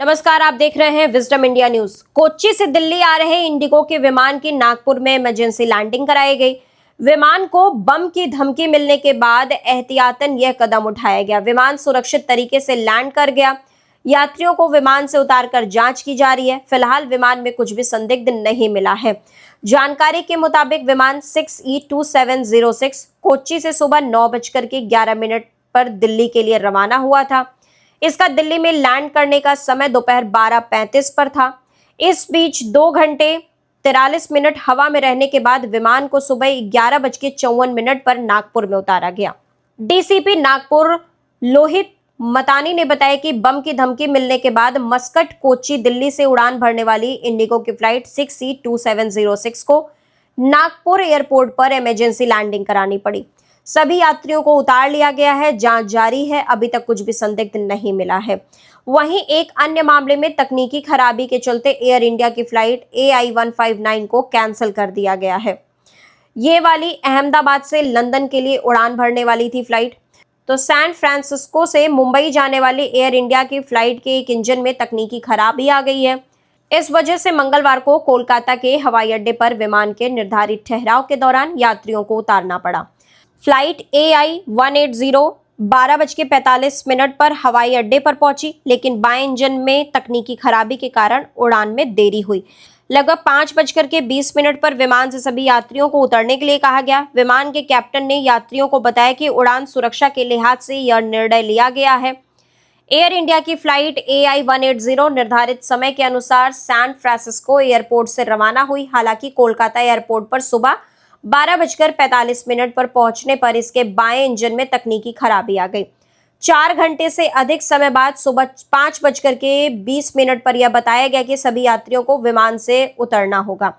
नमस्कार, आप देख रहे हैं विजडम इंडिया न्यूज। कोच्चि से दिल्ली आ रहे इंडिगो के विमान की नागपुर में इमरजेंसी लैंडिंग कराई गई। विमान को बम की धमकी मिलने के बाद एहतियातन यह कदम उठाया गया। विमान सुरक्षित तरीके से लैंड कर गया। यात्रियों को विमान से उतारकर जांच की जा रही है। फिलहाल विमान में कुछ भी संदिग्ध नहीं मिला है। जानकारी के मुताबिक विमान 6E2706 कोच्चि से सुबह 9:11 पर दिल्ली के लिए रवाना हुआ था। इसका दिल्ली में लैंड करने का समय दोपहर 12:35 पर था। इस बीच 2 घंटे 43 मिनट हवा में रहने के बाद विमान को सुबह 11:54 पर नागपुर में उतारा गया। डीसीपी नागपुर लोहित मतानी ने बताया कि बम की धमकी मिलने के बाद मस्कट कोच्चि दिल्ली से उड़ान भरने वाली इंडिगो की फ्लाइट 6E2706 को नागपुर एयरपोर्ट पर इमरजेंसी लैंडिंग करानी पड़ी। सभी यात्रियों को उतार लिया गया है। जांच जारी है। अभी तक कुछ भी संदिग्ध नहीं मिला है। वहीं एक अन्य मामले में तकनीकी खराबी के चलते एयर इंडिया की फ्लाइट AI-159 को कैंसिल कर दिया गया है। ये वाली अहमदाबाद से लंदन के लिए उड़ान भरने वाली थी फ्लाइट। तो सैन फ्रांसिस्को से मुंबई जाने वाली एयर इंडिया की फ्लाइट के एक इंजन में तकनीकी खराबी आ गई है। इस वजह से मंगलवार को कोलकाता के हवाई अड्डे पर विमान के निर्धारित ठहराव के दौरान यात्रियों को उतारना पड़ा। फ्लाइट AI-180 12:45 पर हवाई अड्डे पर पहुंची, लेकिन बाएं इंजन में तकनीकी खराबी के कारण उड़ान में देरी हुई। लगभग 5:20 पर विमान से सभी यात्रियों को उतरने के लिए कहा गया। विमान के कैप्टन ने यात्रियों को बताया कि उड़ान सुरक्षा के लिहाज से यह निर्णय लिया गया है। एयर इंडिया की फ्लाइट AI-180 निर्धारित समय के अनुसार सैन फ्रांसिस्को एयरपोर्ट से रवाना हुई। हालांकि कोलकाता एयरपोर्ट पर सुबह 12:45 पर पहुंचने पर इसके बाएं इंजन में तकनीकी खराबी आ गई। 4 घंटे से अधिक समय बाद सुबह 5:20 पर यह बताया गया कि सभी यात्रियों को विमान से उतरना होगा।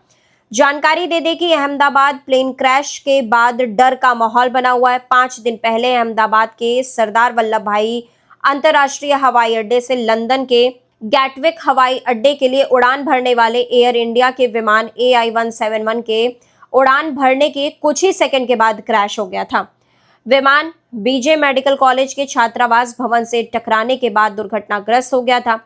जानकारी दे दें कि अहमदाबाद प्लेन क्रैश के बाद डर का माहौल बना हुआ है। 5 दिन पहले अहमदाबाद के सरदार वल्लभ भाई अंतर्राष्ट्रीय हवाई अड्डे से लंदन के गैटविक हवाई अड्डे के लिए उड़ान भरने वाले एयर इंडिया के विमान AI-171 के उड़ान भरने के कुछ ही सेकंड के बाद क्रैश हो गया था। विमान बीजे मेडिकल कॉलेज के छात्रावास भवन से टकराने के बाद दुर्घटनाग्रस्त हो गया था।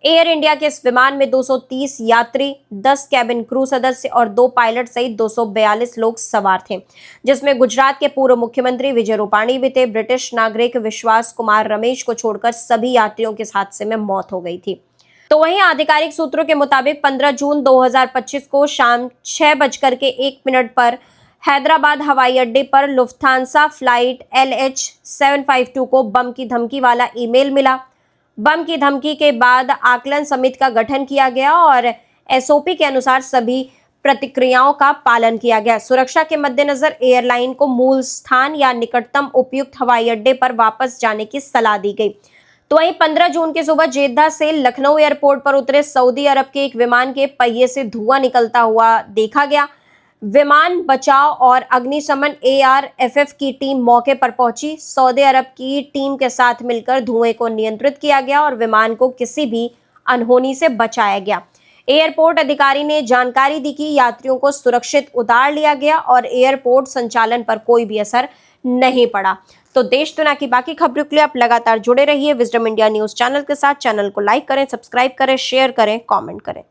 एयर इंडिया के इस विमान में 230 यात्री, 10 कैबिन क्रू सदस्य और 2 पायलट सहित 242 लोग सवार थे, जिसमें गुजरात के पूर्व मुख्यमंत्री विजय रूपाणी भी थे। ब्रिटिश नागरिक विश्वास कुमार रमेश को छोड़कर सभी यात्रियों की इस हादसे में मौत हो गई थी। तो वहीं आधिकारिक सूत्रों के मुताबिक 15 जून 2025 को शाम 6:01 पर हैदराबाद हवाई अड्डे पर लुफ्थांसा फ्लाइट LH752 को बम की धमकी वाला ईमेल मिला। बम की धमकी के बाद आकलन समिति का गठन किया गया और SOP के अनुसार सभी प्रतिक्रियाओं का पालन किया गया। सुरक्षा के मद्देनजर एयरलाइन को मूल स्थान या निकटतम उपयुक्त हवाई अड्डे पर वापस जाने की सलाह दी गई। तो वहीं 15 जून की सुबह जेद्दा से लखनऊ एयरपोर्ट पर उतरे सऊदी अरब के एक विमान के पहिए से धुआं निकलता हुआ देखा गया। विमान बचाव और अग्निशमन ARFF की टीम मौके पर पहुंची। सऊदी अरब की टीम के साथ मिलकर धुएं को नियंत्रित किया गया और विमान को किसी भी अनहोनी से बचाया गया। एयरपोर्ट अधिकारी ने जानकारी दी कि यात्रियों को सुरक्षित उतार लिया गया और एयरपोर्ट संचालन पर कोई भी असर नहीं पड़ा। तो देश दुनिया की बाकी खबरों के लिए आप लगातार जुड़े रहिए विजडम इंडिया न्यूज चैनल के साथ। चैनल को लाइक करें, सब्सक्राइब करें, शेयर करें, कमेंट करें।